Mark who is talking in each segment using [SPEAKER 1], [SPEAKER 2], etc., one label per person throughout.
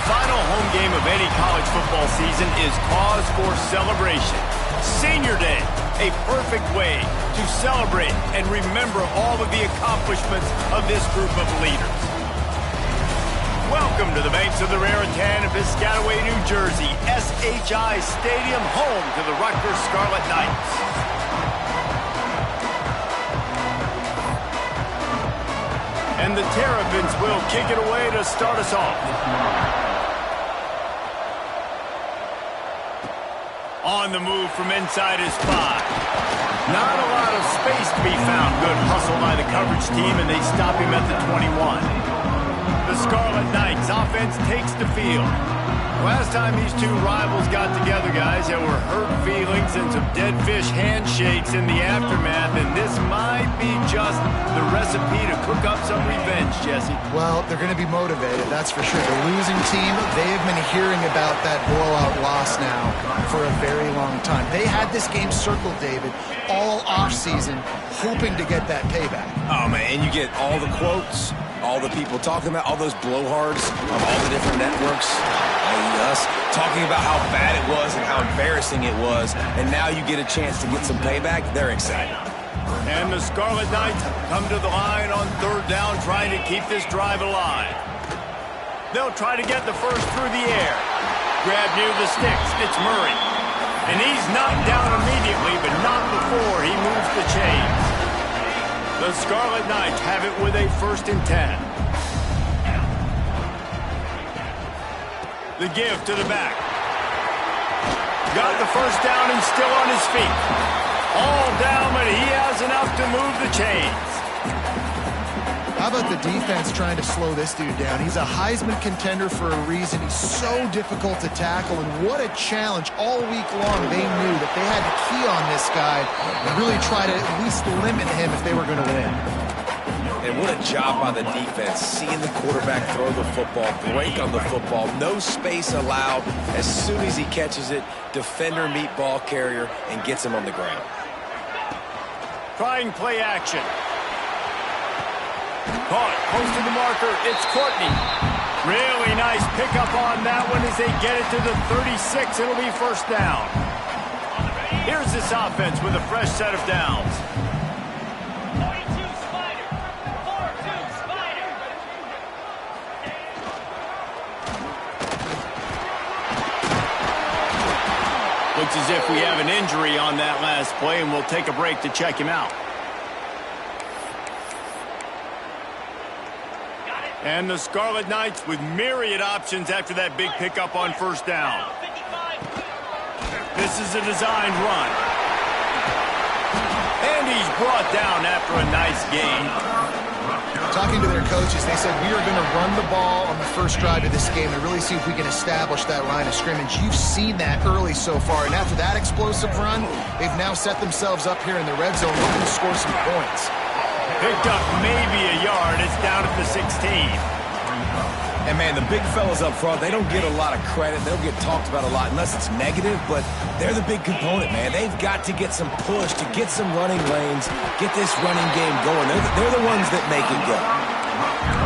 [SPEAKER 1] final home game of any college football season is cause for celebration. Senior Day, a perfect way to celebrate and remember all of the accomplishments of this group of leaders. Welcome to the banks of the Raritan in Piscataway, New Jersey, SHI Stadium, home to the Rutgers Scarlet Knights. And the Terrapins will kick it away to start us off. On the move from inside his 5. Not a lot of space to be found. Good hustle by the coverage team, and they stop him at the 21. The Scarlet Knights offense takes the field. Last time these two rivals got together, guys, there were hurt feelings and some dead fish handshakes in the aftermath, and this might be just the recipe to cook up some revenge, Jesse.
[SPEAKER 2] Well, they're going to be motivated, that's for sure. The losing team, they have been hearing about that blowout loss now for a very long time. They had this game circled, David, all offseason, hoping to get that payback.
[SPEAKER 3] Oh, man, and you get all the quotes, all the people talking about, all those blowhards on all the different networks, us talking about how bad it was and how embarrassing it was, and now you get a chance to get some payback. They're excited.
[SPEAKER 1] And the Scarlet Knights come to the line on 3rd down, trying to keep this drive alive. They'll try to get the first through the air. Grab near the sticks. It's Murray. And he's knocked down immediately, but not before he moves the chains. The Scarlet Knights have it with a 1st and 10. The give to the back. Got the first down and still on his feet. All down, but he has enough to move the chains.
[SPEAKER 2] How about the defense trying to slow this dude down? He's a Heisman contender for a reason. He's so difficult to tackle, and what a challenge all week long. They knew that they had to key on this guy and really try to at least limit him if they were going to win.
[SPEAKER 3] And what a job by the defense, seeing the quarterback throw the football, break on the football, no space allowed. As soon as he catches it, defender meet ball carrier and gets him on the ground.
[SPEAKER 1] Trying play action. Caught, close to the marker, it's Courtney. Really nice pickup on that one as they get it to the 36. It'll be 1st down. Here's this offense with a fresh set of downs. Looks as if we have an injury on that last play, and we'll take a break to check him out. And the Scarlet Knights with myriad options after that big pickup on 1st down. This is a designed run. And he's brought down after a nice gain.
[SPEAKER 2] Talking to their coaches, they said, we are going to run the ball on the first drive of this game and really see if we can establish that line of scrimmage. You've seen that early so far, and after that explosive run, they've now set themselves up here in the red zone looking to score some points.
[SPEAKER 1] Picked up maybe a yard. It's down at the 16.
[SPEAKER 3] And, man, the big fellas up front, they don't get a lot of credit. They don't get talked about a lot unless it's negative, but they're the big component, man. They've got to get some push, to get some running lanes, get this running game going. They're the ones that make it go.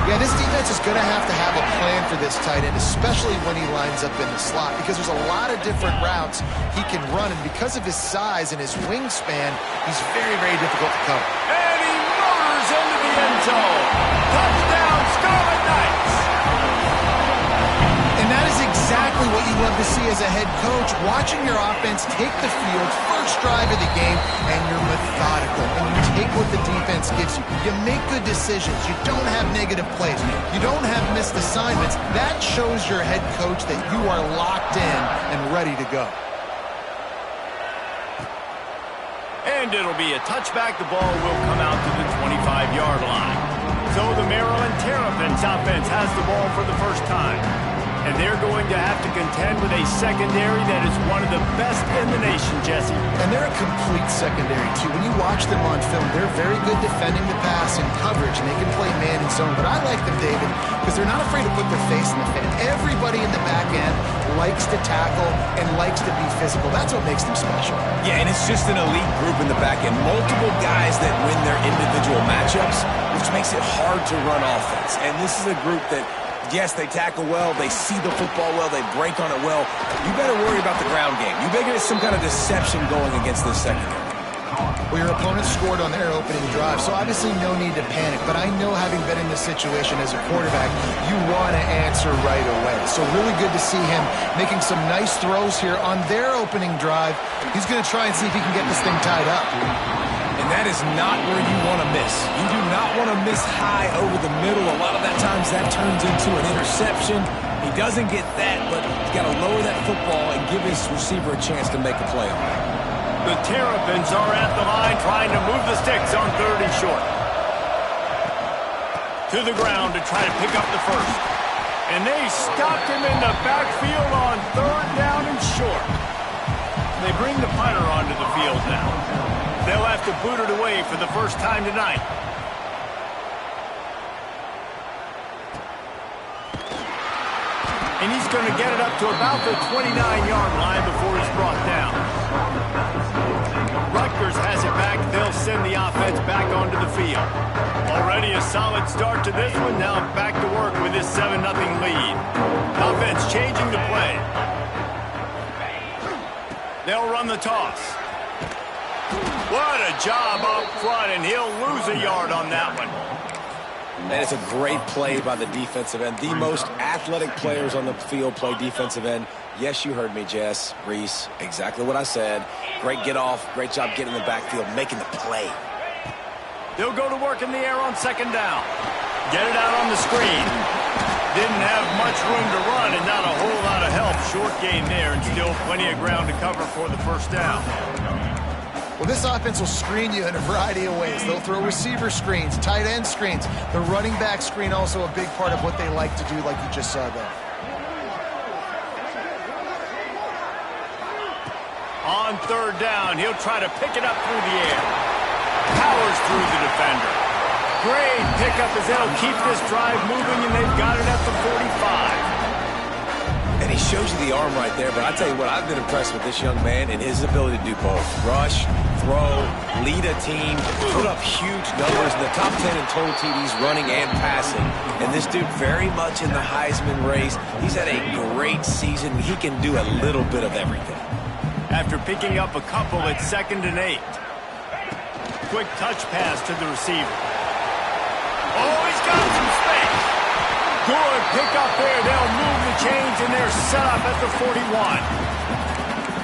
[SPEAKER 2] Yeah, this defense is going to have a plan for this tight end, especially when he lines up in the slot, because there's a lot of different routes he can run, and because of his size and his wingspan, he's very, very difficult to cover.
[SPEAKER 1] And he motors into the end zone. Touchdown, Scarlet Knights.
[SPEAKER 2] And that is exactly what you love to see as a head coach, watching your offense take the field, first drive of the game, and you're methodical, and you take what the defense gives you. You make good decisions. You don't have negative plays. You don't have missed assignments. That shows your head coach that you are locked in and ready to go.
[SPEAKER 1] And it'll be a touchback. The ball will come out to the 25-yard line. So the Maryland Terrapins offense has the ball for the first time. And they're going to have to contend with a secondary that is one of the best in the nation, Jesse.
[SPEAKER 2] And they're a complete secondary, too. When you watch them on film, they're very good defending the pass and coverage, and they can play man and zone. But I like them, David, because they're not afraid to put their face in the fan. Everybody in the back end likes to tackle and likes to be physical. That's what makes them special.
[SPEAKER 3] Yeah, and it's just an elite group in the back end. Multiple guys that win their individual matchups, which makes it hard to run offense. And this is a group that Yes, they tackle well, they see the football well, they break on it well. You better worry about the ground game. You better get some kind of deception going against this secondary.
[SPEAKER 2] Well, your opponent scored on their opening drive, so obviously no need to panic. But I know, having been in this situation as a quarterback, you want to answer right away. So really good to see him making some nice throws here on their opening drive. He's going to try and see if he can get this thing tied up.
[SPEAKER 3] And that is not where you want to miss. You do not want to miss high over the middle. A lot of that times that turns into an interception. He doesn't get that, but he's got to lower that football and give his receiver a chance to make a play on it.
[SPEAKER 1] The Terrapins are at the line trying to move the sticks on 3rd and short. To the ground to try to pick up the first. And they stopped him in the backfield on 3rd down and short. They bring the punter onto the field now. They'll have to boot it away for the first time tonight. And he's going to get it up to about the 29-yard line before he's brought down. Rutgers has it back. They'll send the offense back onto the field. Already a solid start to this one. Now back to work with this 7-0 lead. Offense changing the play. They'll run the toss. What a job up front, and he'll lose a yard on that one.
[SPEAKER 3] And it's a great play by the defensive end. The most athletic players on the field play defensive end. Yes, you heard me, Jess, Reese. Exactly what I said. Great get off. Great job getting in the backfield, making the play.
[SPEAKER 1] They'll go to work in the air on 2nd down. Get it out on the screen. Didn't have much room to run and not a whole lot of help. Short gain there and still plenty of ground to cover for the 1st down.
[SPEAKER 2] Well, this offense will screen you in a variety of ways. They'll throw receiver screens, tight end screens. The running back screen also a big part of what they like to do, like you just saw there.
[SPEAKER 1] On 3rd down, he'll try to pick it up through the air. Powers through the defender. Great pickup as they'll keep this drive moving, and they've got it at the 45.
[SPEAKER 3] And he shows you the arm right there, but I tell you what, I've been impressed with this young man and his ability to do both. Rush, throw, lead a team, put up huge numbers in the top 10 in total TDs, running and passing. And this dude very much in the Heisman race. He's had a great season. He can do a little bit of everything.
[SPEAKER 1] After picking up a couple at 2nd and 8. Quick touch pass to the receiver. Oh, he's got some space. Good pickup there. They'll move the chains, and they're set up at the 41.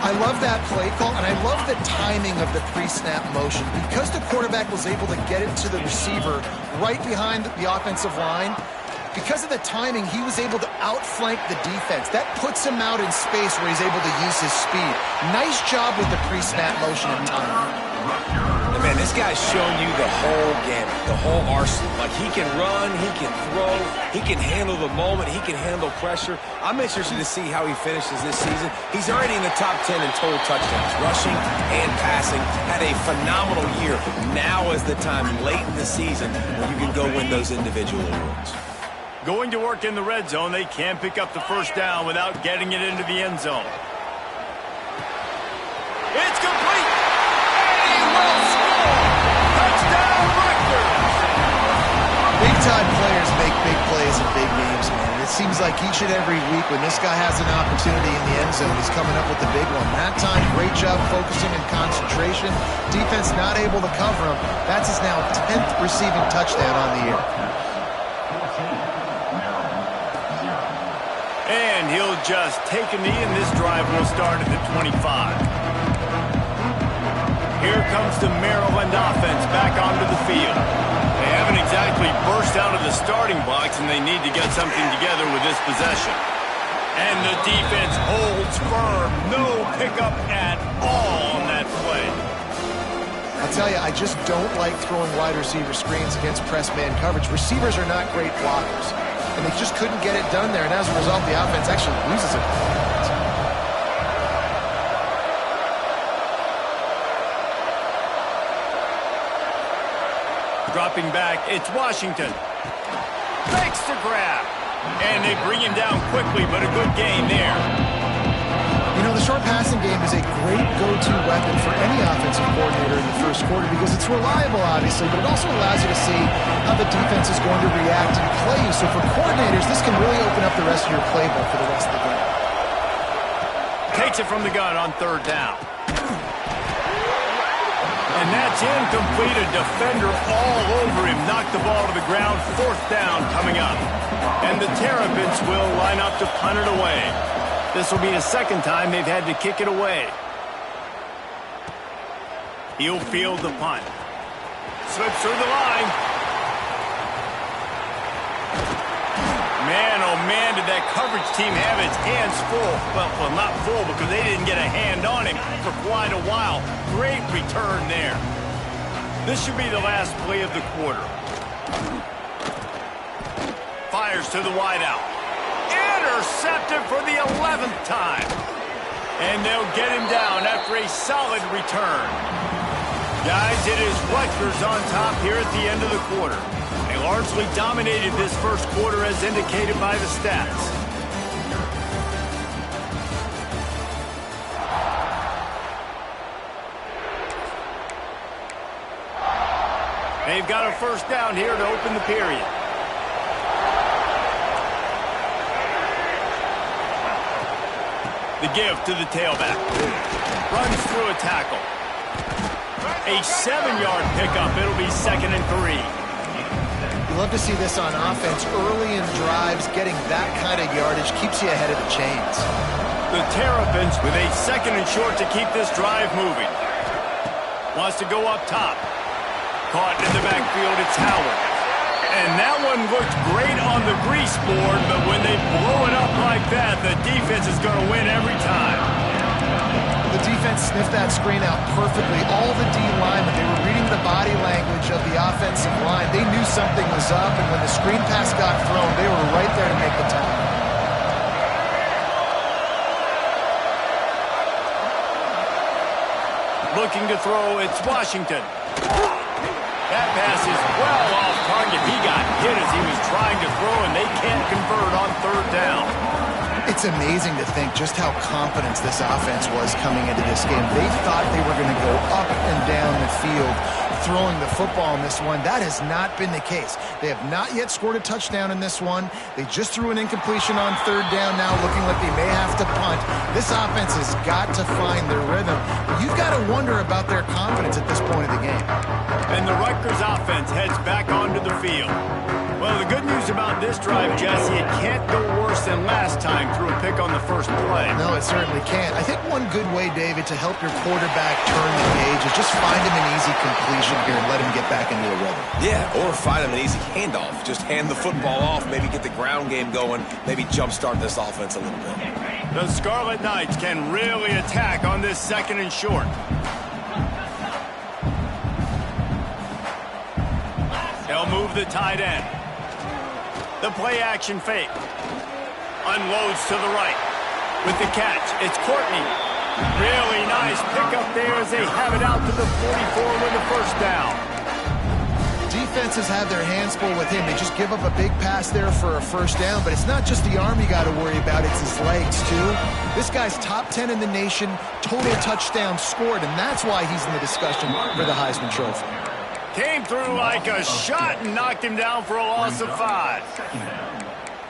[SPEAKER 2] I love that play call, and I love the timing of the pre-snap motion. Because the quarterback was able to get it to the receiver right behind the offensive line, because of the timing, he was able to outflank the defense. That puts him out in space where he's able to use his speed. Nice job with the pre-snap motion and timing.
[SPEAKER 3] And man, this guy's showing you the whole gamut, the whole arsenal. Like, he can run, he can throw, he can handle the moment, he can handle pressure. I'm interested to see how he finishes this season. He's already in the top 10 in total touchdowns, rushing and passing. Had a phenomenal year. Now is the time, late in the season, when you can go win those individual awards.
[SPEAKER 1] Going to work in the red zone. They can't pick up the 1st down without getting it into the end zone. It's complete. And he will score. Touchdown, Rutgers.
[SPEAKER 2] Big-time players make big plays in big games, man. And it seems like each and every week when this guy has an opportunity in the end zone, he's coming up with the big one. That time, great job focusing and concentration. Defense not able to cover him. That's his now 10th receiving touchdown on the year.
[SPEAKER 1] And he'll just take a knee, and this drive will start at the 25. Here comes the Maryland offense back onto the field. They haven't exactly burst out of the starting blocks, and they need to get something together with this possession. And the defense holds firm. No pickup at all on that play.
[SPEAKER 2] I'll tell you, I just don't like throwing wide receiver screens against press man coverage. Receivers are not great blockers. And they just couldn't get it done there, and as a result, the offense actually loses it.
[SPEAKER 1] Dropping back, it's Washington. Makes the grab. And they bring him down quickly, but a good gain there.
[SPEAKER 2] You know, the the short passing game is a great go-to weapon for any offensive coordinator in the first quarter because it's reliable, obviously, but it also allows you to see how the defense is going to react and play you. So for coordinators, this can really open up the rest of your playbook for the rest of the game.
[SPEAKER 1] Takes it from the gun on third down. And that's incomplete. A defender all over him. Knocked the ball to the ground. Fourth down coming up. And the Terrapins will line up to punt it away. This will be the second time they've had to kick it away. He'll field the punt. Slips through the line. Man, oh man, did that coverage team have its hands full. Well, not full because they didn't get a hand on him for quite a while. Great return there. This should be the last play of the quarter. Fires to the wideout. Intercepted for the 11th time. And they'll get him down after a solid return. Guys, it is Rutgers on top here at the end of the quarter. They largely dominated this first quarter as indicated by the stats. They've got a first down here to open the period. The give to the tailback. Runs through a tackle. A 7-yard pickup. It'll be 2nd and 3.
[SPEAKER 2] You love to see this on offense. Early in drives, getting that kind of yardage keeps you ahead of the chains.
[SPEAKER 1] The Terrapins with a 2nd and short to keep this drive moving. Wants to go up top. Caught in the backfield, it's Howard. And that one looked great on the grease board, but when they blow it up like that, the defense is going to win every time.
[SPEAKER 2] The defense sniffed that screen out perfectly. All the D linemen, they were reading the body language of the offensive line. They knew something was up, and when the screen pass got thrown, they were right there to make the tackle.
[SPEAKER 1] Looking to throw, it's Washington. That pass is well off target. He got hit as he was trying to throw, and they can't convert on third down.
[SPEAKER 2] It's amazing to think just how confident this offense was coming into this game. They thought they were going to go up and down the field throwing the football in this one. That has not been the case. They have not yet scored a touchdown in this one. They just threw an incompletion on third down now, looking like they may have to punt. This offense has got to find their rhythm. You've got to wonder about their confidence at this point of the game.
[SPEAKER 1] And the Rutgers offense heads back onto the field. Well, the good news about this drive, Jesse, it can't go worse than last time through a pick on the first play.
[SPEAKER 2] No, it certainly can't. I think one good way, David, to help your quarterback turn the page is just find him an easy completion here and let him get back into a rhythm.
[SPEAKER 3] Yeah, or find him an easy handoff. Just hand the football off, maybe get the ground game going, maybe jumpstart this offense a little bit.
[SPEAKER 1] The Scarlet Knights can really attack on this 2nd and short. They'll move the tight end. The play-action fake. Unloads to the right. With the catch, it's Courtney. Really nice pickup there as they have it out to the 44 with the first down.
[SPEAKER 2] Defenses have their hands full with him. They just give up a big pass there for a first down, but it's not just the arm you got to worry about, it's his legs too. This guy's top 10 in the nation, total touchdowns scored, and that's why he's in the discussion for the Heisman Trophy.
[SPEAKER 1] Came through like a shot and knocked him down for a loss of 5.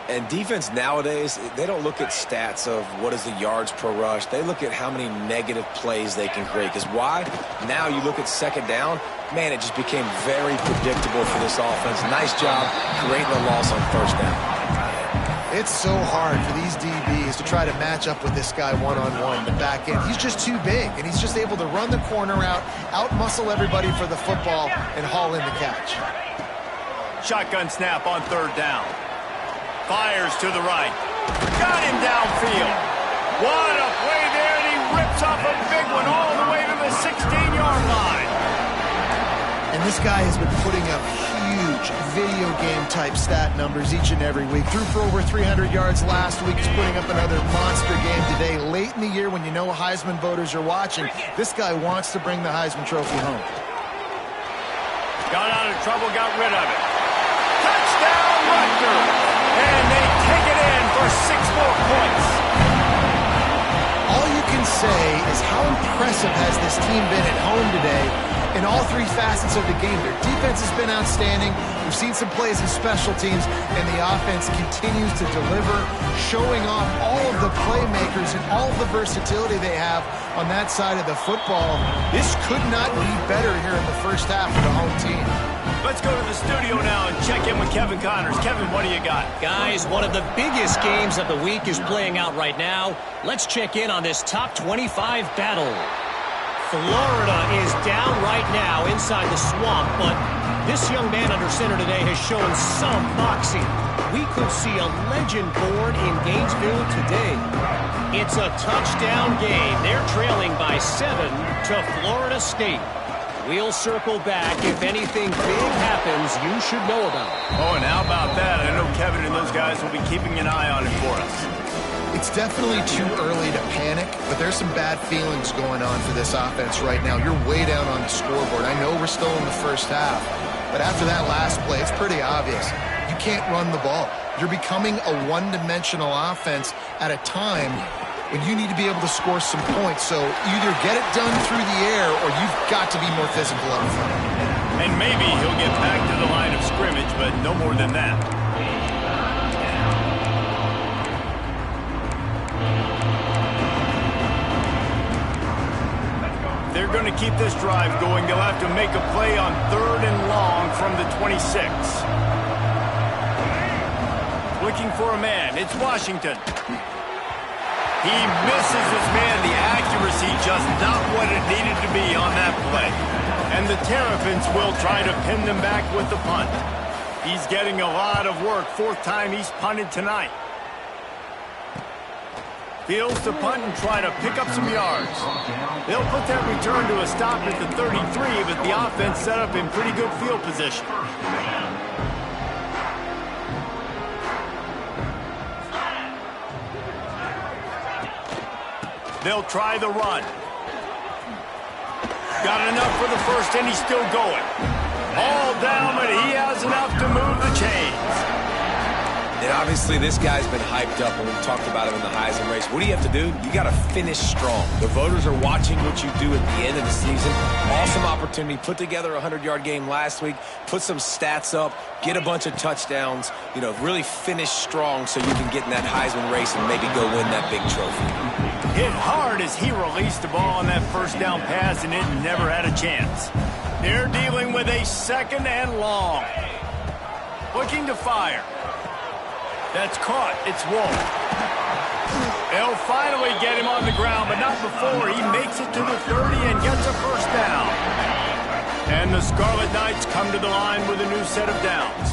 [SPEAKER 3] And defense nowadays, they don't look at stats of what is the yards per rush. They look at how many negative plays they can create. Because why? Now you look at 2nd down, man, it just became very predictable for this offense. Nice job creating a loss on first down.
[SPEAKER 2] It's so hard for these DBs to try to match up with this guy one-on-one, the back end. He's just too big, and he's just able to run the corner out-muscle everybody for the football, and haul in the catch.
[SPEAKER 1] Shotgun snap on third down. Fires to the right. Got him downfield. What a play there, and he rips off a big one all the way to the 16-yard line.
[SPEAKER 2] And this guy has been putting up huge video game-type stat numbers each and every week. Threw for over 300 yards last week. He's putting up another monster game today. Late in the year when you know Heisman voters are watching, this guy wants to bring the Heisman Trophy home.
[SPEAKER 1] Got out of trouble, got rid of it. Touchdown, Rutgers! And they take it in for 6 more points.
[SPEAKER 2] All you can can say is how impressive has this team been at home today in all three facets of the game. Their defense has been outstanding. We've seen some plays in special teams, and the offense continues to deliver, showing off all of the playmakers and all of the versatility they have on that side of the football. This could not be better here in the first half for the home team.
[SPEAKER 1] Let's go to the studio now and check in with Kevin Connors. Kevin, what do you got?
[SPEAKER 4] Guys, one of the biggest games of the week is playing out right now. Let's check in on this top 25 battle. Florida is down right now inside the swamp, but this young man under center today has shown some moxie. We could see a legend born in Gainesville today. It's a touchdown game. They're trailing by 7 to Florida State. We'll circle back. If anything big happens, you should know about it.
[SPEAKER 1] Oh, and how about that? I know Kevin and those guys will be keeping an eye on it for us.
[SPEAKER 2] It's definitely too early to panic, but there's some bad feelings going on for this offense right now. You're way down on the scoreboard. I know we're still in the first half, but after that last play, it's pretty obvious. You can't run the ball. You're becoming a one-dimensional offense at a time when you need to be able to score some points. So either get it done through the air or you've got to be more physical up front.
[SPEAKER 1] And maybe he'll get back to the line of scrimmage, but no more than that. They're going to keep this drive going. They'll have to make a play on 3rd and long from the 26. Looking for a man. It's Washington. He misses his man. The accuracy just not what it needed to be on that play. And the Terrapins will try to pin them back with the punt. He's getting a lot of work. 4th time he's punted tonight. Fields to punt and try to pick up some yards. They'll put that return to a stop at the 33, but the offense set up in pretty good field position. They'll try the run. Got enough for the first, and he's still going. All down, but he has enough to move the chains.
[SPEAKER 3] And obviously, this guy's been hyped up, and we've talked about him in the Heisman race. What do you have to do? You got to finish strong. The voters are watching what you do at the end of the season. Awesome opportunity. Put together a 100-yard game last week. Put some stats up. Get a bunch of touchdowns. You know, really finish strong so you can get in that Heisman race and maybe go win that big trophy.
[SPEAKER 1] Hit hard as he released the ball on that first down pass, and it never had a chance. They're dealing with a 2nd and long. Looking to fire. That's caught. It's Wolf. They'll finally get him on the ground, but not before he makes it to the 30 and gets a first down. And the Scarlet Knights come to the line with a new set of downs.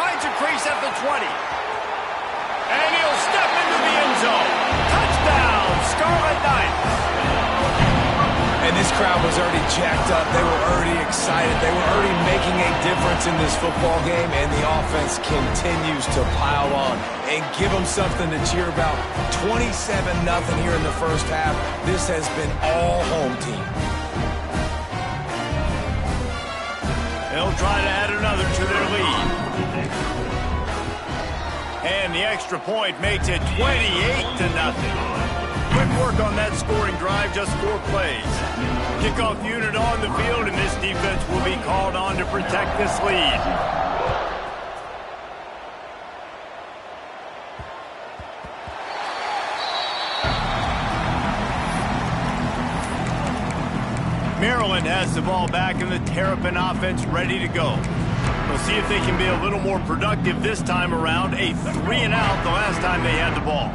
[SPEAKER 1] Finds a crease at the 20. And he'll step into the end zone. Touchdown, Scarlet Knights.
[SPEAKER 3] And this crowd was already jacked up. They were already excited. They were already making a difference in this football game, and the offense continues to pile on and give them something to cheer about. 27-0 here in the first half. This has been all home team.
[SPEAKER 1] They'll try to add another to their lead. And the extra point makes it 28-0. Quick work on that scoring drive, just 4 plays. Kickoff unit on the field, and this defense will be called on to protect this lead. Maryland has the ball back, and the Terrapin offense ready to go. We'll see if they can be a little more productive this time around. A 3-and-out the last time they had the ball.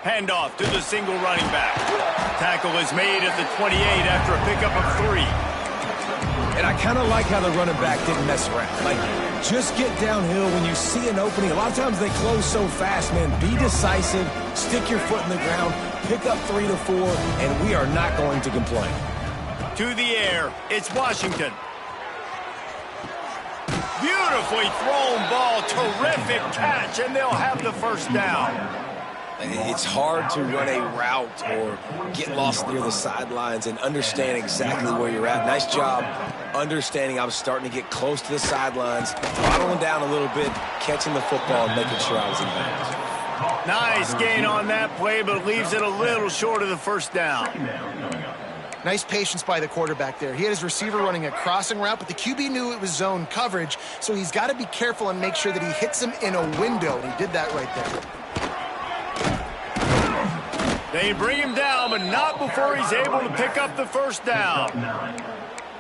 [SPEAKER 1] Handoff to the single running back. Tackle is made at the 28 after a pickup of 3.
[SPEAKER 3] And I kind of like how the running back didn't mess around. Like, just get downhill when you see an opening. A lot of times they close so fast, man. Be decisive, stick your foot in the ground, pick up 3 to 4, and we are not going to complain.
[SPEAKER 1] To the air, it's Washington. Beautifully thrown ball, terrific catch, and they'll have the first down.
[SPEAKER 3] It's hard to run a route or get lost near the sidelines and understand exactly where you're at. Nice job understanding I was starting to get close to the sidelines, throttling down a little bit, catching the football and making sure I was in bounds.
[SPEAKER 1] Nice gain on that play, but leaves it a little short of the first down.
[SPEAKER 2] Nice patience by the quarterback there. He had his receiver running a crossing route, but the QB knew it was zone coverage, so he's got to be careful and make sure that he hits him in a window, and he did that right there.
[SPEAKER 1] They bring him down, but not before he's able to pick up the first down.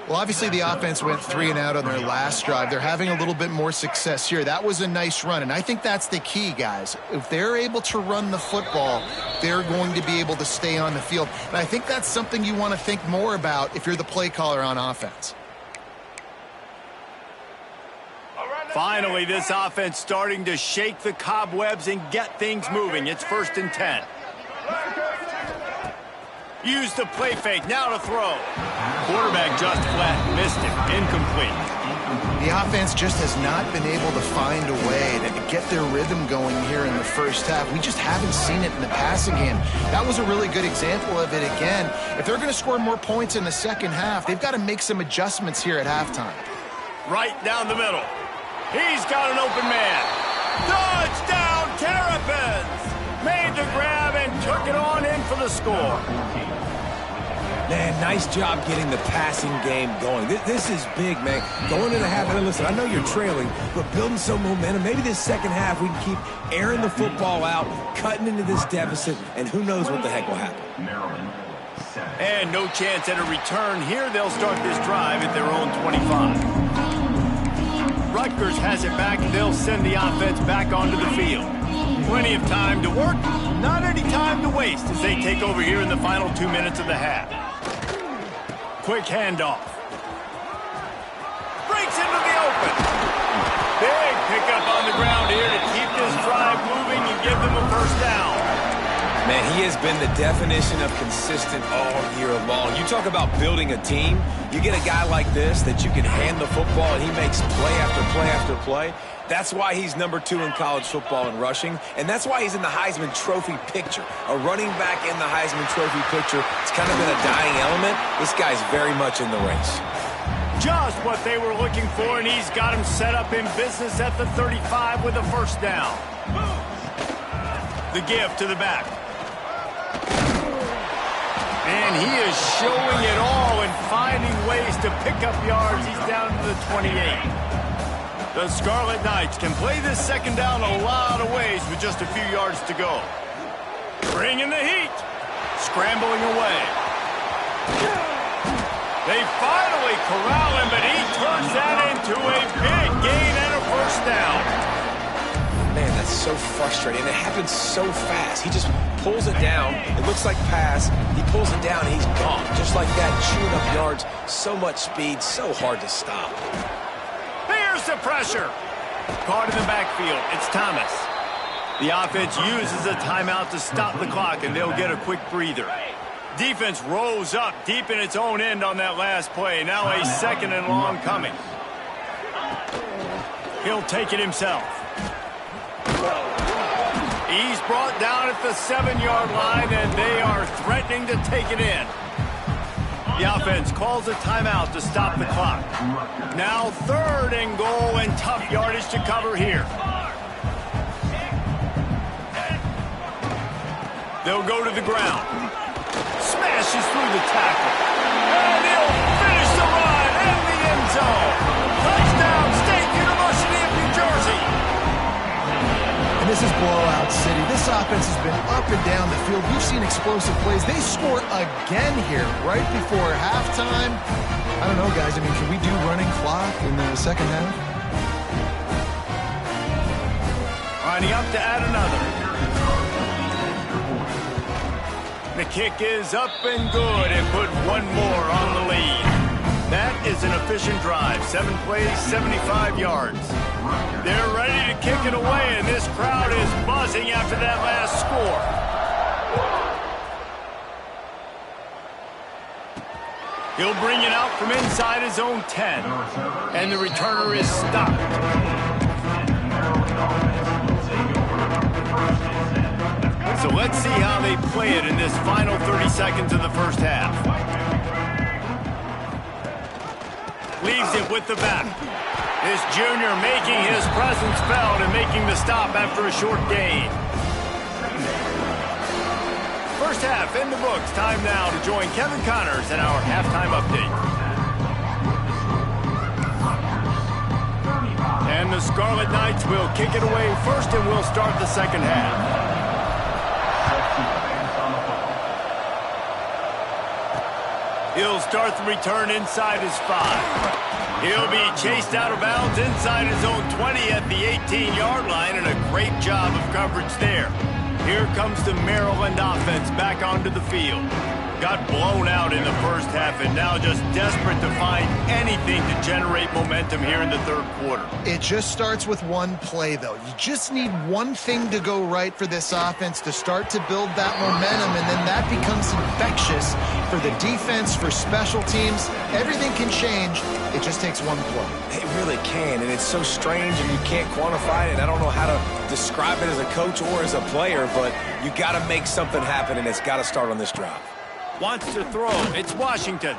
[SPEAKER 2] Well, obviously the offense went 3 and out on their last drive. They're having a little bit more success here. That was a nice run, and I think that's the key, guys. If they're able to run the football, they're going to be able to stay on the field. And I think that's something you want to think more about if you're the play caller on offense.
[SPEAKER 1] Finally, this offense starting to shake the cobwebs and get things moving. It's 1st and 10. Use the play fake, now to throw. Quarterback just flat, missed it, incomplete.
[SPEAKER 2] The offense just has not been able to find a way to get their rhythm going here in the first half. We just haven't seen it in the passing game. That was a really good example of it again. If they're going to score more points in the second half, they've got to make some adjustments here at halftime.
[SPEAKER 1] Right down the middle. He's got an open man. Touchdown, Terrapins! Made the grab and took it on in for the score.
[SPEAKER 3] Man, nice job getting the passing game going. This is big, man. Going into half, and listen, I know you're trailing, but building some momentum. Maybe this second half we can keep airing the football out, cutting into this deficit, and who knows what the heck will happen.
[SPEAKER 1] And no chance at a return here. They'll start this drive at their own 25. Rutgers has it back, and they'll send the offense back onto the field. Plenty of time to work, not any time to waste as they take over here in the final 2 minutes of the half. Quick handoff. Breaks into the open. Big pickup on the ground here to keep this drive moving and give them a first down.
[SPEAKER 3] Man, he has been the definition of consistent all year long. You talk about building a team. You get a guy like this that you can hand the football and he makes play after play after play. That's why he's number 2 in college football in rushing, and that's why he's in the Heisman Trophy picture. A running back in the Heisman Trophy picture. It's kind of been a dying element. This guy's very much in the race.
[SPEAKER 1] Just what they were looking for, and he's got him set up in business at the 35 with a first down. The give to the back. And he is showing it all and finding ways to pick up yards. He's down to the 28. The Scarlet Knights can play this second down a lot of ways with just a few yards to go. Bringing the heat. Scrambling away. They finally corral him, but he turns that into a big gain and a first down.
[SPEAKER 3] Man, that's so frustrating. It happens so fast. He just pulls it down. It looks like pass. He pulls it down, and he's gone. Just like that, chewing up yards. So much speed, so hard to stop.
[SPEAKER 1] Here's the pressure. Caught in the backfield. It's Thomas. The offense uses a timeout to stop the clock, and they'll get a quick breather. Defense rose up deep in its own end on that last play. Now a 2nd and long coming. He'll take it himself. He's brought down at the 7-yard line, and they are threatening to take it in. The offense calls a timeout to stop the clock. Now 3rd and goal and tough yardage to cover here. They'll go to the ground. Smashes through the tackle. And he'll finish the run in the end zone. Touchdown, State University of New Jersey.
[SPEAKER 2] And this is blowout city. This offense has been up and down the field. We've seen explosive plays. They score again here right before halftime. I don't know, guys. I mean, can we do running clock in the second half?
[SPEAKER 1] Lining up to add another. The kick is up and good and put one more on the lead. That is an efficient drive. 7 plays, 75 yards. They're ready to kick it away, and this crowd is buzzing after that last score. He'll bring it out from inside his own 10, and the returner is stopped. So let's see how they play it in this final 30 seconds of the first half. Leaves it with the back. This junior making his presence felt and making the stop after a short gain. First half in the books. Time now to join Kevin Connors in our halftime update. And the Scarlet Knights will kick it away first, and we'll start the second half. He'll start the return inside his 5. He'll be chased out of bounds inside his own 20 at the 18-yard line, and a great job of coverage there. Here comes the Maryland offense back onto the field. Got blown out in the first half and now just desperate to find anything to generate momentum here in the third quarter.
[SPEAKER 2] It just starts with one play, though. You just need one thing to go right for this offense to start to build that momentum, and then that becomes infectious for the defense, for special teams. Everything can change. It just takes one play.
[SPEAKER 3] It really can, and it's so strange, and you can't quantify it. I don't know how to describe it as a coach or as a player, but you got to make something happen, and it's got to start on this drive.
[SPEAKER 1] Wants to throw. It's Washington.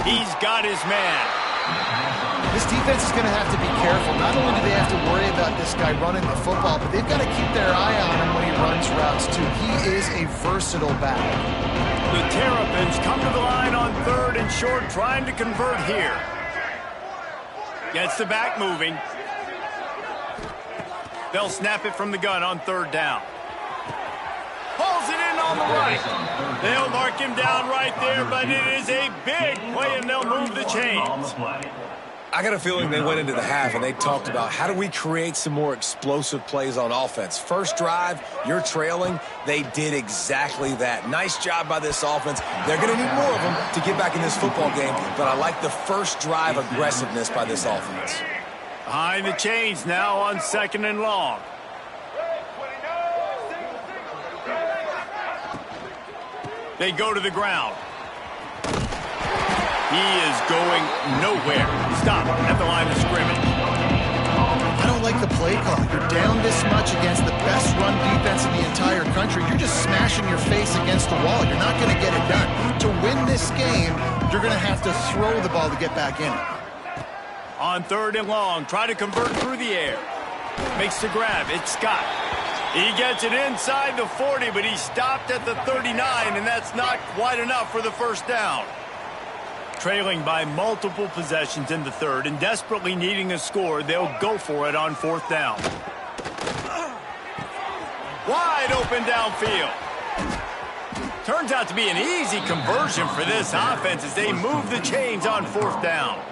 [SPEAKER 1] He's got his man.
[SPEAKER 2] This defense is going to have to be careful. Not only do they have to worry about this guy running the football, but they've got to keep their eye on him when he runs routes, too. He is a versatile back.
[SPEAKER 1] The Terrapins come to the line on third and short, trying to convert here. Gets the back moving. They'll snap it from the gun on third down. Pulls it in on the right. They'll mark him down right there, but it is a big play, and they'll move the chains.
[SPEAKER 3] I got a feeling they went into the half and they talked about how do we create some more explosive plays on offense. First drive, you're trailing. They did exactly that. Nice job by this offense. They're going to need more of them to get back in this football game, but I like the first drive aggressiveness by this offense.
[SPEAKER 1] Behind the chains now on second and long. They go to the ground. He is going nowhere. Stop at the line of scrimmage.
[SPEAKER 2] I don't like the play call. You're down this much against the best run defense in the entire country. You're just smashing your face against the wall. You're not going to get it done. To win this game, you're going to have to throw the ball to get back in it.
[SPEAKER 1] On third and long, try to convert through the air. Makes the grab. It's Scott. He gets it inside the 40, but he stopped at the 39, and that's not quite enough for the first down. Trailing by multiple possessions in the third and desperately needing a score, they'll go for it on fourth down. Wide open downfield. Turns out to be an easy conversion for this offense as they move the chains on fourth down.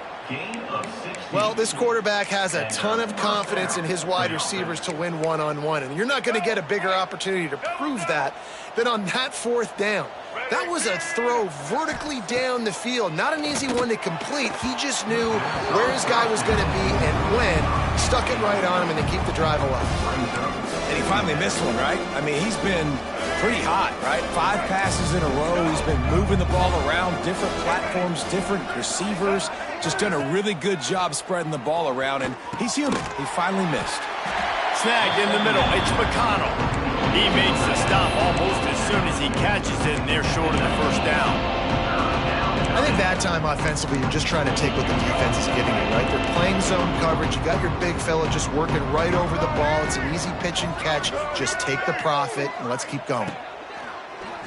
[SPEAKER 2] Well, this quarterback has a ton of confidence in his wide receivers to win one-on-one, and you're not going to get a bigger opportunity to prove that than on that fourth down. That was a throw vertically down the field. Not an easy one to complete. He just knew where his guy was going to be and when. Stuck it right on him, and they keep the drive alive.
[SPEAKER 3] And he finally missed one, right? I mean, he's been pretty hot, right? 5 passes in a row. He's been moving the ball around, different platforms, different receivers. Just done a really good job spreading the ball around, and he's human. He finally missed.
[SPEAKER 1] Snagged in the middle. It's McConnell. He makes the stop almost as soon as he catches it, and they're short of the first down.
[SPEAKER 2] I think that time offensively, you're just trying to take what the defense is giving you, right? They're playing zone coverage. You got your big fella just working right over the ball. It's an easy pitch and catch. Just take the profit, and let's keep going.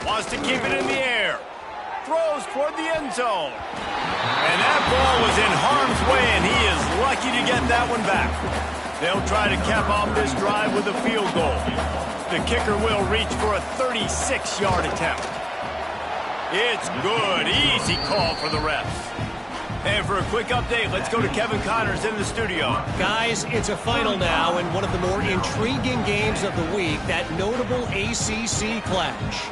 [SPEAKER 1] Wants to keep it in the air. Throws toward the end zone. And that ball was in harm's way, and he is lucky to get that one back. They'll try to cap off this drive with a field goal. The kicker will reach for a 36-yard attempt. It's good. Easy call for the refs. And for a quick update, let's go to Kevin Connors in the studio.
[SPEAKER 4] Guys, it's a final now in one of the more intriguing games of the week, that notable ACC clash.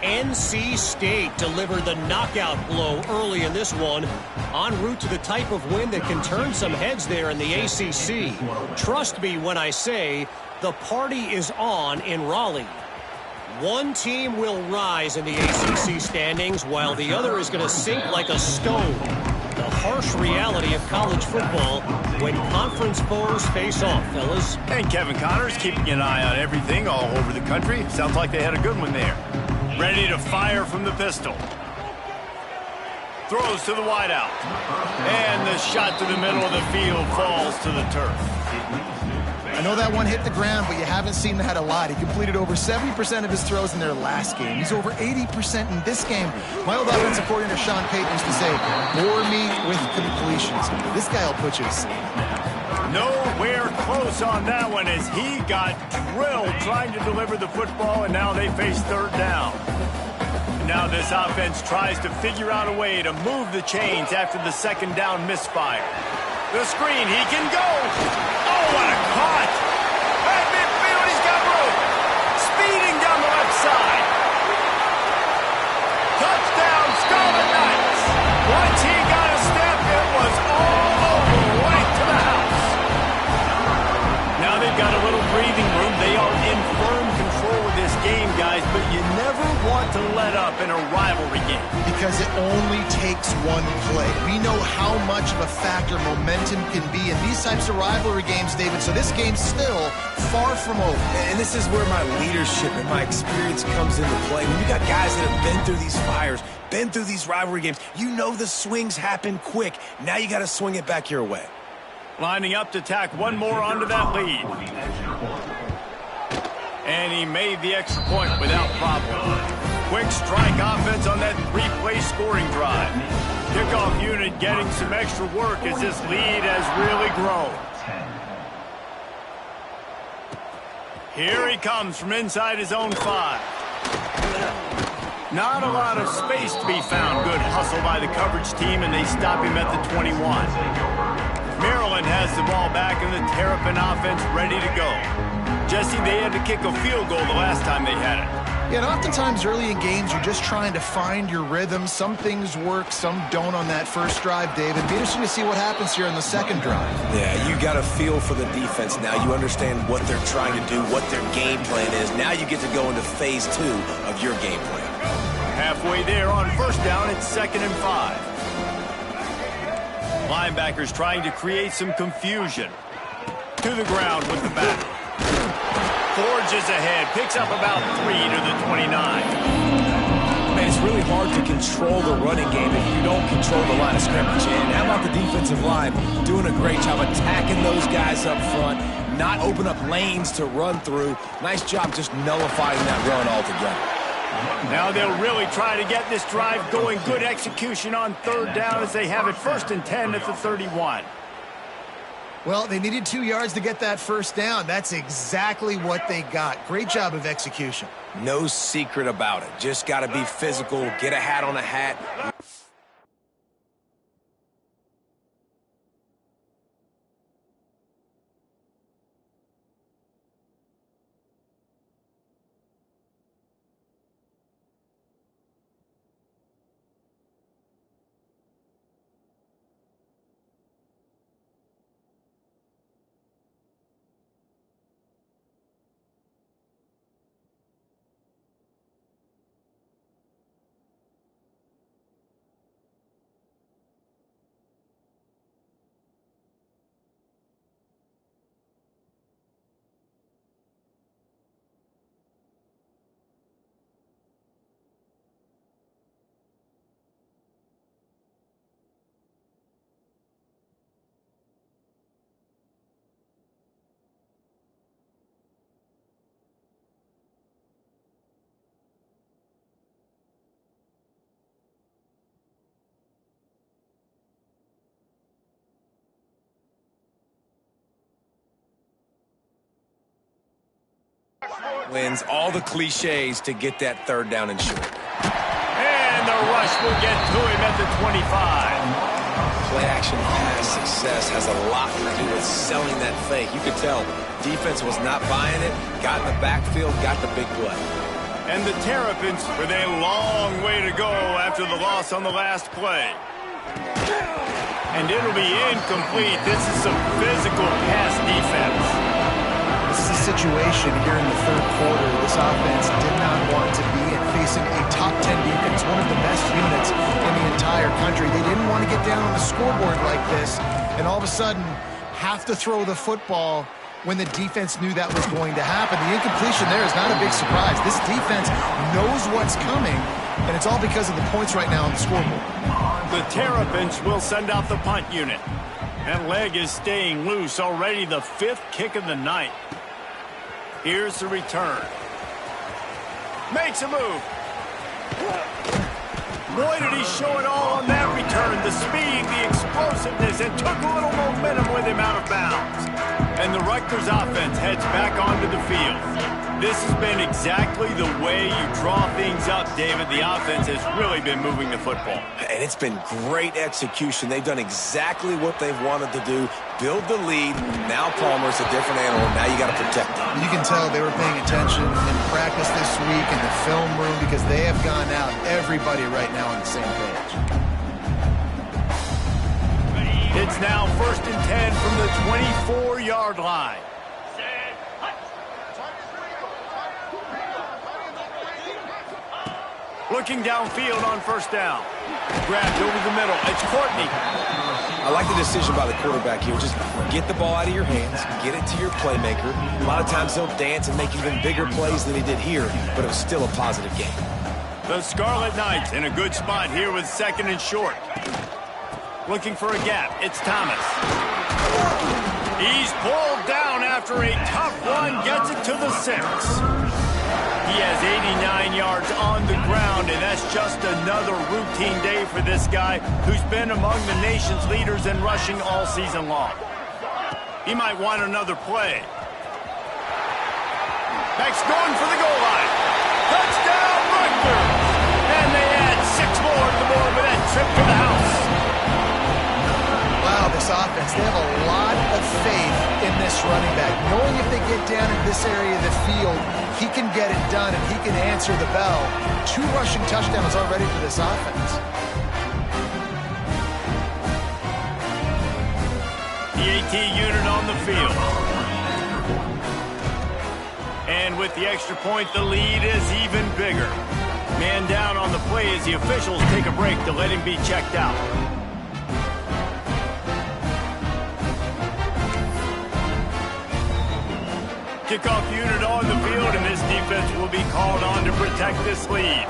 [SPEAKER 4] NC State delivered the knockout blow early in this one, en route to the type of win that can turn some heads there in the ACC. Trust me when I say the party is on in Raleigh. One team will rise in the ACC standings while the other is going to sink like a stone. The harsh reality of college football when conference foes face off, fellas.
[SPEAKER 1] And Kevin Connors keeping an eye on everything all over the country. Sounds like they had a good one there. Ready to fire from the pistol. Throws to the wideout. And the shot to the middle of the field falls to the turf.
[SPEAKER 2] I know that one hit the ground, but you haven't seen that a lot. He completed over 70% of his throws in their last game. He's over 80% in this game. My old offensive coordinator, Sean Payton, used to say, bore me with completions. This guy will put you to sleep.
[SPEAKER 1] Nowhere close on that one as he got drilled trying to deliver the football, and now they face third down. Now this offense tries to figure out a way to move the chains after the second down misfire. The screen, he can go. Oh, what a caught. At midfield, he's got room. Speeding down the left side. Touchdown, Scarlet Knights. Once he got a step, it was all over, right to the house. Now they've got a little breathing room. They are in firm control of this game, guys, but you never want to let up in a rivalry game.
[SPEAKER 2] Because it only takes one play. We know how much of a factor momentum can be in these types of rivalry games, David, so this game's still far from over.
[SPEAKER 3] And this is where my leadership and my experience comes into play. When you got guys that have been through these fires, been through these rivalry games, you know the swings happen quick. Now you got to swing it back your way.
[SPEAKER 1] Lining up to tack one more onto that lead. And he made the extra point without problem. Quick strike offense on that three-play scoring drive. Kickoff unit getting some extra work as this lead has really grown. Here he comes from inside his own 5. Not a lot of space to be found. Good hustle by the coverage team, and they stop him at the 21. Maryland has the ball back, and the Terrapin offense ready to go. Jesse, they had to kick a field goal the last time they had it.
[SPEAKER 2] Yeah, and oftentimes early in games, you're just trying to find your rhythm. Some things work, some don't on that first drive, David. Be interesting to see what happens here in the second drive.
[SPEAKER 3] Yeah, you got a feel for the defense now. You understand what they're trying to do, what their game plan is. Now you get to go into phase 2 of your game plan.
[SPEAKER 1] Halfway there on first down, it's 2nd and 5. Linebackers trying to create some confusion. To the ground with the back. Forges ahead, picks up about 3 to the 29.
[SPEAKER 3] Man, it's really hard to control the running game if you don't control the line of scrimmage. And how about the defensive line doing a great job attacking those guys up front, not open up lanes to run through. Nice job just nullifying that run altogether.
[SPEAKER 1] Now they'll really try to get this drive going. Good execution on third down as they have it 1st and 10 at the 31.
[SPEAKER 2] Well, they needed 2 yards to get that first down. That's exactly what they got. Great job of execution.
[SPEAKER 3] No secret about it. Just got to be physical, get a hat on a hat. Wins all the cliches to get that third down and short.
[SPEAKER 1] And the rush will get to him at the 25.
[SPEAKER 3] Play action pass success has a lot to do with selling that fake. You could tell defense was not buying it, got in the backfield, got the big play.
[SPEAKER 1] And the Terrapins with a long way to go after the loss on the last play. And it'll be incomplete. This is some physical pass defense.
[SPEAKER 2] This is a situation here in the third quarter this offense did not want to be in. facing a top 10 defense, one of the best units in the entire country. They didn't want to get down on the scoreboard like this, and all of a sudden have to throw the football when the defense knew that was going to happen. The incompletion there is not a big surprise. This defense knows what's coming, and it's all because of the points right now on the scoreboard.
[SPEAKER 1] The Terrapins will send out the punt unit. That leg is staying loose, already the 5th kick of the night. Here's the return. Makes a move. Boy, did he show it all on that return. The speed, the explosiveness, and took a little momentum with him out of bounds. And the Rutgers offense heads back onto the field. This has been exactly the way you draw things up, David. The offense has really been moving the football.
[SPEAKER 3] And it's been great execution. They've done exactly what they've wanted to do. Build the lead. Now Palmer's a different animal. Now you got to protect him.
[SPEAKER 2] You can tell they were paying attention in practice this week in the film room because they have gone out, everybody right now on the same page.
[SPEAKER 1] It's now 1st and 10 from the 24-yard line. Looking downfield on 1st down. Grabbed over the middle. It's Courtney.
[SPEAKER 3] I like the decision by the quarterback here. Just get the ball out of your hands, get it to your playmaker. A lot of times he'll dance and make even bigger plays than he did here, but it was still a positive game.
[SPEAKER 1] The Scarlet Knights in a good spot here with 2nd and short. Looking for a gap. It's Thomas. He's pulled down after a tough run. Gets it to the 6. He has 89 yards on the ground, and that's just another routine day for this guy who's been among the nation's leaders in rushing all season long. He might want another play. Beck's going for the goal line. Touchdown, Rutgers! And they add 6 more to the board with that trip to the house.
[SPEAKER 2] Wow, this offense, they have a lot of faith in this running back. Knowing if they get down in this area of the field, he can get it done and he can answer the bell. 2 rushing touchdowns already for this offense.
[SPEAKER 1] The AT unit on the field. And with the extra point, the lead is even bigger. Man down on the play as the officials take a break to let him be checked out. Kickoff unit on the field, and this defense will be called on to protect this lead.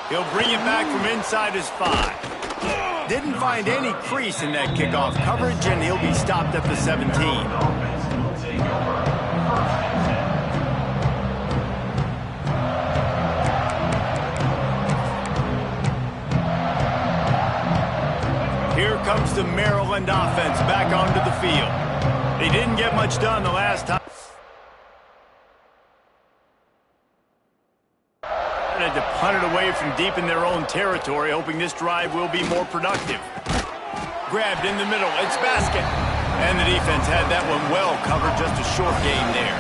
[SPEAKER 1] He'll bring it back from inside his 5. Didn't find any crease in that kickoff coverage, and he'll be stopped at the 17. Here comes the Maryland offense back onto the field. They didn't get much done the last time. They had to punt it away from deep in their own territory, hoping this drive will be more productive. Grabbed in the middle. It's Basket. And the defense had that one well covered. Just a short game there.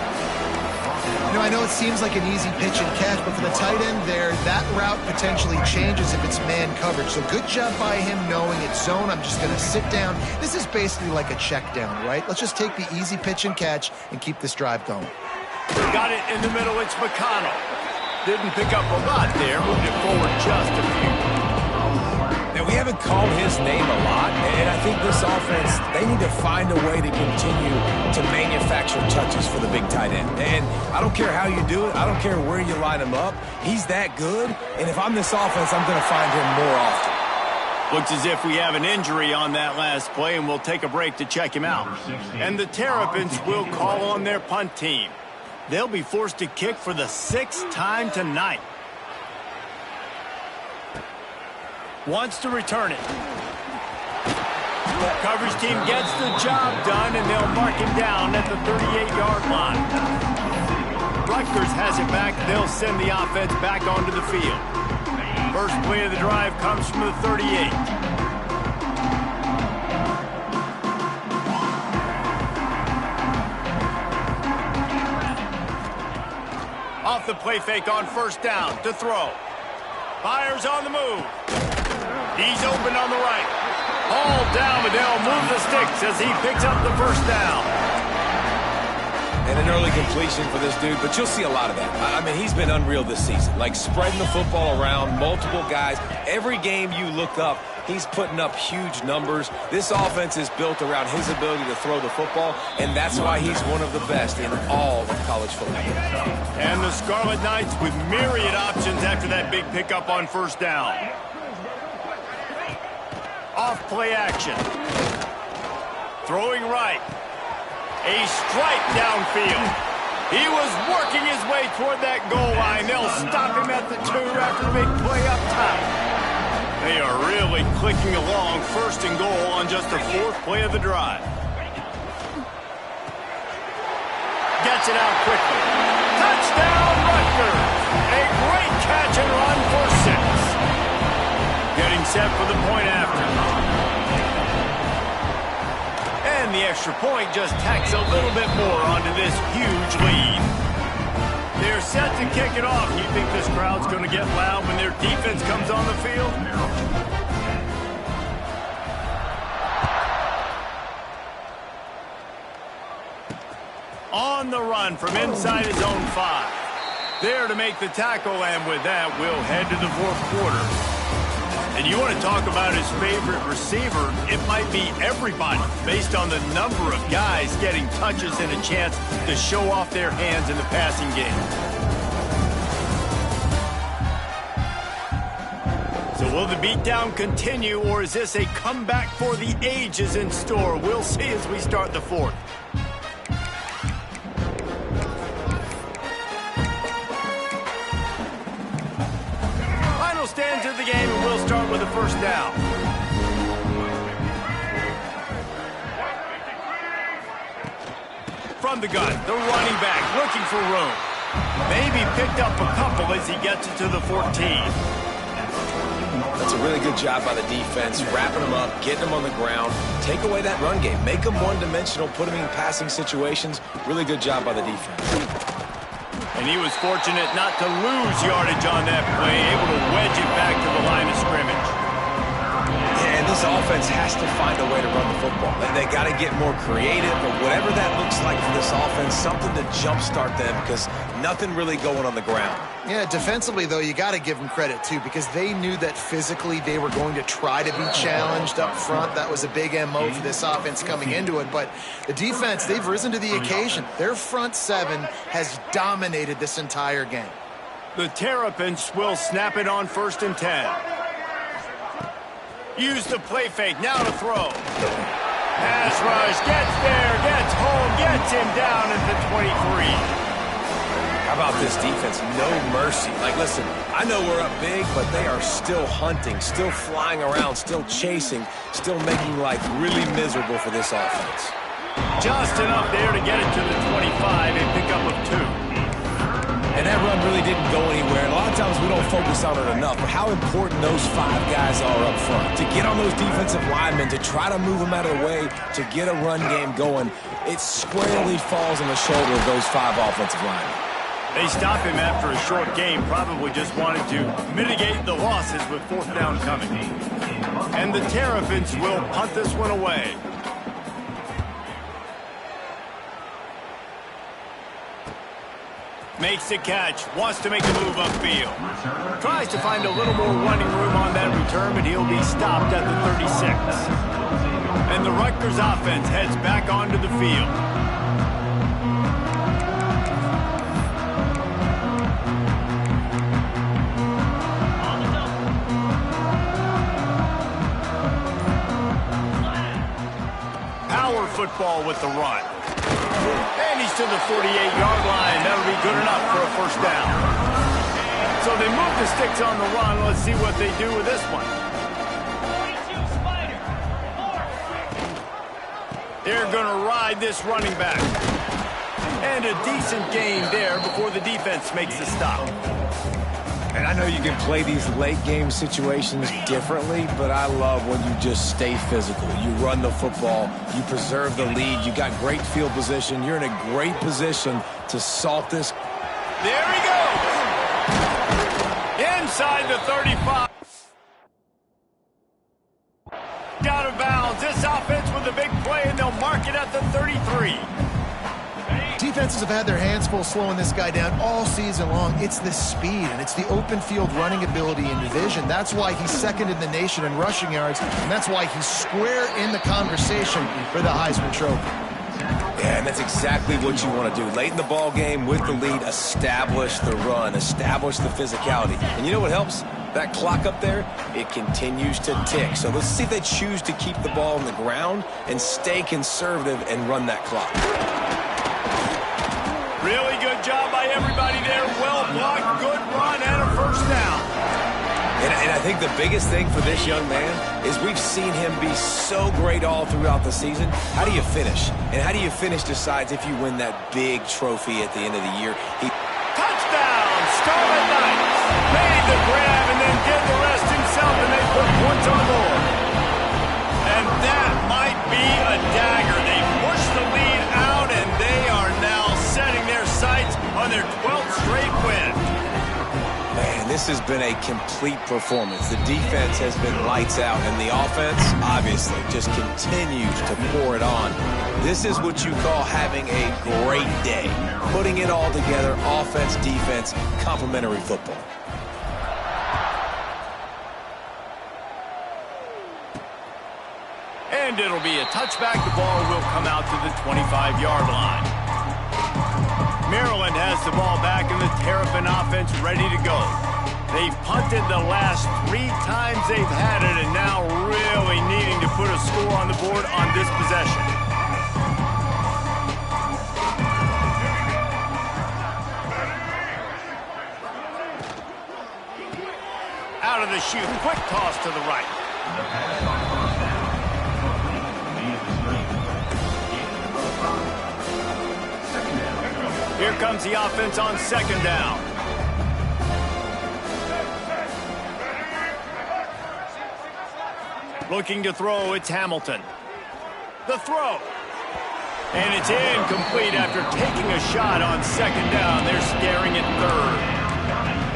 [SPEAKER 2] You know, I know it seems like an easy pitch and catch, but for the tight end there, that route potentially changes if it's man coverage. So good job by him knowing it's zone. I'm just going to sit down. This is basically like a check down, right? Let's just take the easy pitch and catch and keep this drive going.
[SPEAKER 1] Got it in the middle. It's McConnell. Didn't pick up a lot there. Moved it forward just a few.
[SPEAKER 3] Now, we haven't called his name a lot, and I think this offense, they need to find a way to continue to manufacture touches for the big tight end. And I don't care how you do it. I don't care where you line him up. He's that good, and if I'm this offense, I'm going to find him more often.
[SPEAKER 1] Looks as if we have an injury on that last play, and we'll take a break to check him out. And the Terrapins will call on their punt team. They'll be forced to kick for the 6th time tonight. Wants to return it. Coverage team gets the job done, and they'll mark him down at the 38-yard line. Rutgers has it back. They'll send the offense back onto the field. First play of the drive comes from the 38. Off the play fake on 1st down to throw. Fires on the move. He's open on the right. All down, but they'll move the sticks as he picks up the 1st down.
[SPEAKER 3] And an early completion for this dude, but you'll see a lot of that. I mean, he's been unreal this season. Like, spreading the football around, multiple guys. Every game you look up, he's putting up huge numbers. This offense is built around his ability to throw the football, and that's why he's one of the best in all of college football.
[SPEAKER 1] And the Scarlet Knights with myriad options after that big pickup on first down. Off play action. Throwing right. A strike downfield. He was working his way toward that goal line. They'll stop him at the 2 after the big play up top. They are really clicking along, first and goal on just the 4th play of the drive. Gets it out quickly. Touchdown, Rutgers! A great catch and run for 6. Getting set for the point after. And the extra point just tacks a little bit more onto this huge lead. They're set to kick it off. You think this crowd's going to get loud when their defense comes on the field? On the run from inside his own 5. There to make the tackle, and with that, we'll head to the 4th quarter. And you want to talk about his favorite receiver, it might be everybody, based on the number of guys getting touches and a chance to show off their hands in the passing game. So will the beatdown continue, or is this a comeback for the ages in store? We'll see as we start the 4th. Stands of the game, and we'll start with the first down. From the gun, the running back looking for room. Maybe picked up a couple as he gets it to the 14.
[SPEAKER 3] That's a really good job by the defense, wrapping them up, getting them on the ground. Take away that run game. Make them one-dimensional, put them in passing situations. Really good job by the defense.
[SPEAKER 1] And he was fortunate not to lose yardage on that play, able to wedge it back to the line of scrimmage.
[SPEAKER 3] Yeah, and this offense has to find a way to run the football. They got to get more creative, but whatever that looks like for this offense, something to jumpstart them, because nothing really going on the ground.
[SPEAKER 2] Yeah, defensively, though, you got to give them credit, too, because they knew that physically they were going to try to be challenged up front. That was a big MO for this offense coming into it. But the defense, they've risen to the occasion. Their front 7 has dominated this entire game.
[SPEAKER 1] The Terrapins will snap it on 1st and 10. Use the play fake, now to throw. Pass rush, gets there, gets home, gets him down at the 23.
[SPEAKER 3] How about this defense? No mercy. Like, listen, I know we're up big, but they are still hunting, still flying around, still chasing, still making life really miserable for this offense.
[SPEAKER 1] Just enough there to get it to the 25, a pickup of 2.
[SPEAKER 3] And that run really didn't go anywhere. A lot of times we don't focus on it enough, but how important those 5 guys are up front. To get on those defensive linemen, to try to move them out of the way, to get a run game going, it squarely falls on the shoulder of those 5 offensive linemen.
[SPEAKER 1] They stop him after a short game, probably just wanted to mitigate the losses with 4th down coming. And the Terrapins will punt this one away. Makes the catch, wants to make a move upfield. Tries to find a little more running room on that return, but he'll be stopped at the 36. And the Rutgers offense heads back onto the field. Football with the run. And he's to the 48-yard line. That'll be good enough for a first down. So they move the sticks on the run. Let's see what they do with this one. They're going to ride this running back. And a decent gain there before the defense makes the stop.
[SPEAKER 3] And I know you can play these late-game situations differently, but I love when you just stay physical. You run the football, you preserve the lead, you got great field position, you're in a great position to salt this.
[SPEAKER 1] There he goes! Inside the 35. Out of bounds. This offense with a big play, and they'll mark it at the 33.
[SPEAKER 2] Defenses have had their hands full slowing this guy down all season long. It's the speed, and it's the open field running ability in division. That's why he's second in the nation in rushing yards, and that's why he's square in the conversation for the Heisman Trophy.
[SPEAKER 3] Yeah, and that's exactly what you want to do. Late in the ball game with the lead, establish the run, establish the physicality. And you know what helps? That clock up there, it continues to tick. So let's see if they choose to keep the ball on the ground and stay conservative and run that clock.
[SPEAKER 1] Really good job by everybody there. Well blocked, good run, and a first down.
[SPEAKER 3] And I think the biggest thing for this young man is we've seen him be so great all throughout the season. How do you finish? And how do you finish decides if you win that big trophy at the end of the year.
[SPEAKER 1] Touchdown! Scarlet Knights made the grab and then did the rest himself, and they put points on the board. And that might be a dagger. They pushed the lead out, and they are now setting their sights on their 12th straight win.
[SPEAKER 3] Man, this has been a complete performance. The defense has been lights out, and the offense, obviously, just continues to pour it on. This is what you call having a great day. Putting it all together, offense, defense, complementary football.
[SPEAKER 1] And it'll be a touchback. The ball will come out to the 25-yard line. Maryland has the ball back, and the Terrapin offense ready to go. They've punted the last 3 times they've had it, and now really needing to put a score on the board on this possession. Out of the chute, quick toss to the right. Here comes the offense on second down. Looking to throw, it's Hamilton. The throw. And it's incomplete after taking a shot on second down. They're staring at third.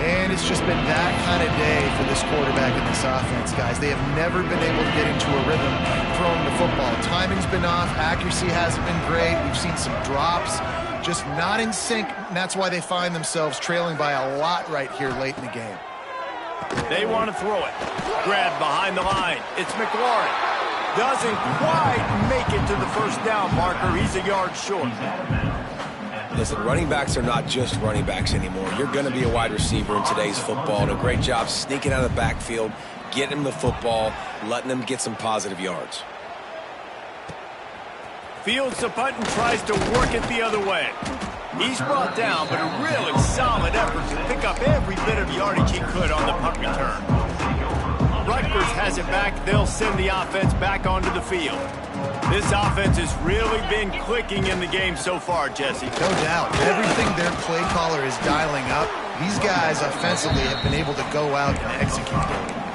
[SPEAKER 2] And it's just been that kind of day for this quarterback and this offense, guys. They have never been able to get into a rhythm throwing the football. Timing's been off. Accuracy hasn't been great. We've seen some drops. Just not in sync, and that's why they find themselves trailing by a lot right here late in the game.
[SPEAKER 1] They want to throw it. Grabbed behind the line. It's McLaurin. Doesn't quite make it to the first down marker. He's a yard short.
[SPEAKER 3] Listen, running backs are not just running backs anymore. You're going to be a wide receiver in today's football. And a great job sneaking out of the backfield, getting him the football, letting him get some positive yards.
[SPEAKER 1] Fields the punt and tries to work it the other way. He's brought down, but a really solid effort to pick up every bit of yardage he could on the punt return. Rutgers has it back. They'll send the offense back onto the field. This offense has really been clicking in the game so far, Jesse.
[SPEAKER 2] No doubt. Everything their play caller is dialing up, these guys offensively have been able to go out and execute.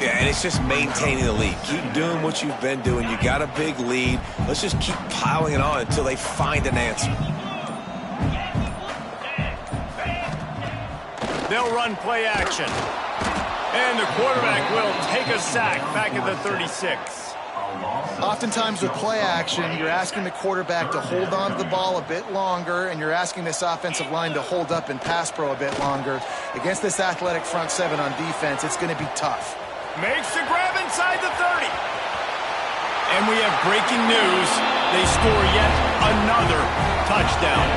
[SPEAKER 3] Yeah, and it's just maintaining the lead. Keep doing what you've been doing. You got a big lead. Let's just keep piling it on until they find an answer.
[SPEAKER 1] They'll run play action. And the quarterback will take a sack back at the 36.
[SPEAKER 2] Oftentimes with play action, you're asking the quarterback to hold on to the ball a bit longer, and you're asking this offensive line to hold up in pass pro a bit longer. Against this athletic front seven on defense, it's going to be tough.
[SPEAKER 1] Makes the grab inside the 30. And we have breaking news. They score yet another touchdown.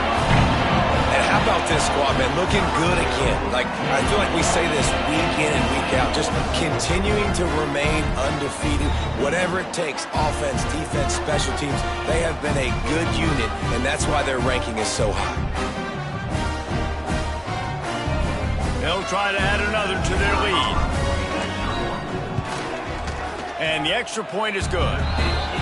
[SPEAKER 3] And how about this squad, man? Looking good again. Like, I feel like we say this week in and week out. Just continuing to remain undefeated. Whatever it takes, offense, defense, special teams, they have been a good unit, and that's why their ranking is so high.
[SPEAKER 1] They'll try to add another to their lead. And the extra point is good.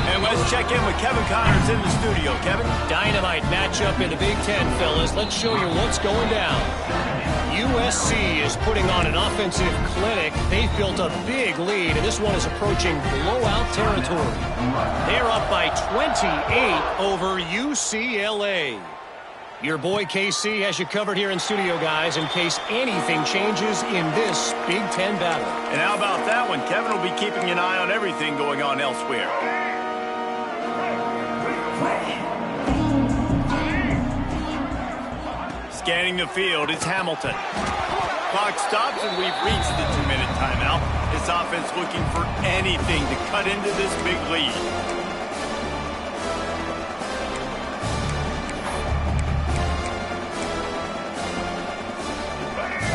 [SPEAKER 1] And let's check in with Kevin Connors in the studio. Kevin?
[SPEAKER 4] Dynamite matchup in the Big Ten, fellas. Let's show you what's going down. USC is putting on an offensive clinic. They've built a big lead, and this one is approaching blowout territory. They're up by 28 over UCLA. Your boy KC has you covered here in studio, guys, in case anything changes in this Big Ten battle.
[SPEAKER 1] And how about that one? Kevin will be keeping an eye on everything going on elsewhere. Scanning the field, it's Hamilton. Clock stops, and we've reached the 2-minute timeout. This offense looking for anything to cut into this big lead.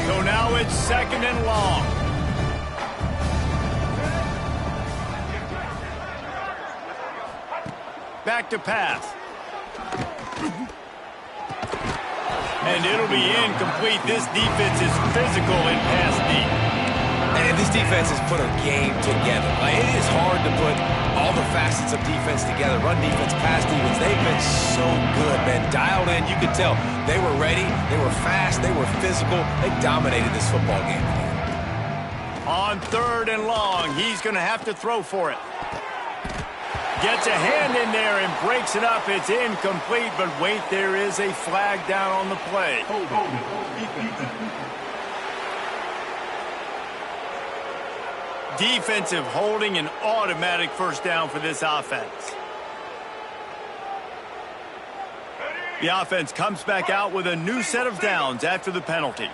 [SPEAKER 1] So now it's 2nd and long. Back to pass. And it'll be incomplete. This defense is physical in pass deep.
[SPEAKER 3] And this defense has put a game together. Like, it is hard to put all the facets of defense together. Run defense, pass defense. They've been so good, man. Dialed in, you could tell. They were ready. They were fast. They were physical. They dominated this football game.
[SPEAKER 1] On 3rd and long, he's going to have to throw for it. Gets a hand in there and breaks it up. It's incomplete, but wait, there is a flag down on the play. Defensive holding, an automatic first down for this offense. The offense comes back out with a new set of downs after the penalty.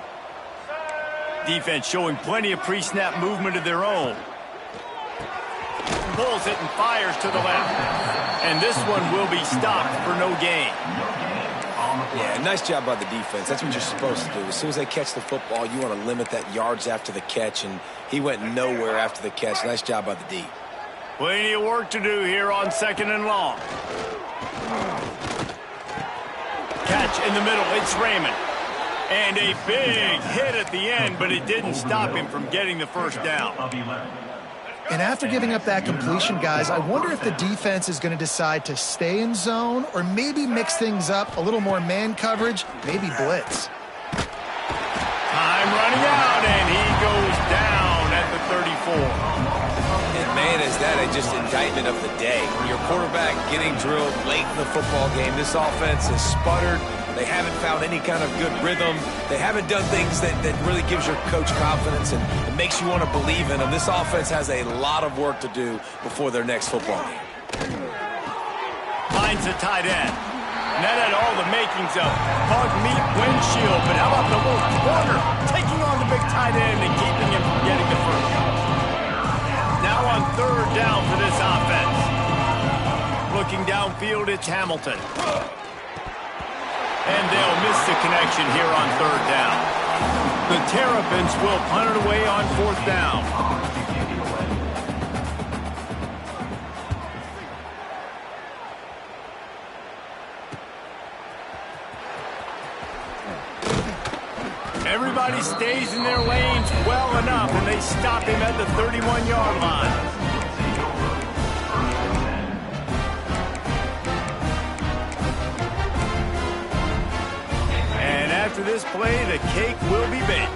[SPEAKER 1] Defense showing plenty of pre-snap movement of their own. Pulls it and fires to the left. And this one will be stopped for no gain.
[SPEAKER 3] Yeah, nice job by the defense. That's what you're supposed to do. As soon as they catch the football, you want to limit that yards after the catch, and he went nowhere after the catch. Nice job by the D.
[SPEAKER 1] Plenty of work to do here on 2nd and long. Catch in the middle. It's Raymond. And a big hit at the end, but it didn't stop him from getting the first down.
[SPEAKER 2] And after giving up that completion, guys, I wonder if the defense is going to decide to stay in zone or maybe mix things up, a little more man coverage, maybe blitz.
[SPEAKER 1] Time running out, and he goes down at the 34.
[SPEAKER 3] And man, is that just indictment of the day. Your quarterback getting drilled late in the football game. This offense has sputtered. They haven't found any kind of good rhythm. They haven't done things that really gives your coach confidence and it makes you want to believe in them. This offense has a lot of work to do before their next football game.
[SPEAKER 1] Finds a tight end. And that had all the makings of hug meet windshield, but how about the little corner taking on the big tight end and keeping him from getting the first. Now on 3rd down for this offense. Looking downfield, it's Hamilton. And they'll miss the connection here on 3rd down. The Terrapins will punt it away on 4th down. Everybody stays in their lanes well enough, and they stop him at the 31-yard line. After this play, the cake will be baked.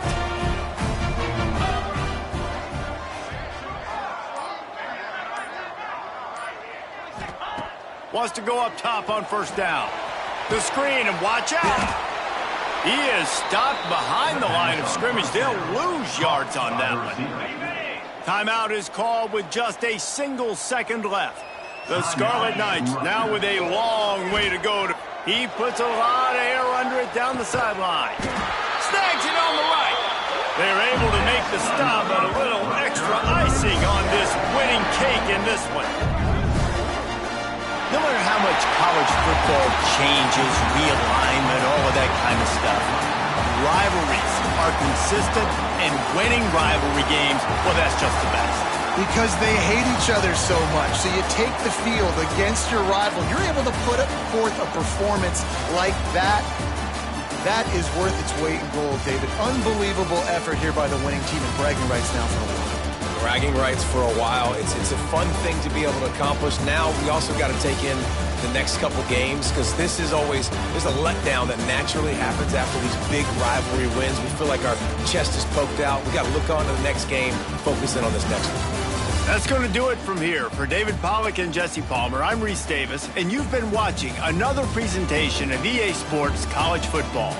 [SPEAKER 1] Wants to go up top on 1st down. The screen, and watch out. He is stopped behind the line of scrimmage. They'll lose yards on that one. Timeout is called with just a single second left. The Scarlet Knights now with a long way to go. He puts a lot of air under it down the sideline. Snags it on the right. They're able to make the stop, but a little extra icing on this winning cake in this one. No matter how much college football changes, realignment, all of that kind of stuff, rivalries are consistent, and winning rivalry games, well, that's just the best.
[SPEAKER 2] Because they hate each other so much. So you take the field against your rival. You're able to put forth a performance like that. That is worth its weight in gold, David. Unbelievable effort here by the winning team, and bragging rights now for a while.
[SPEAKER 3] Bragging rights for a while. It's a fun thing to be able to accomplish. Now we also got to take in the next couple games, because this is always, there's a letdown that naturally happens after these big rivalry wins. We feel like our chest is poked out. We got to look on to the next game, focus in on this next one.
[SPEAKER 1] That's going to do it from here. For David Pollack and Jesse Palmer, I'm Reese Davis, and you've been watching another presentation of EA Sports College Football.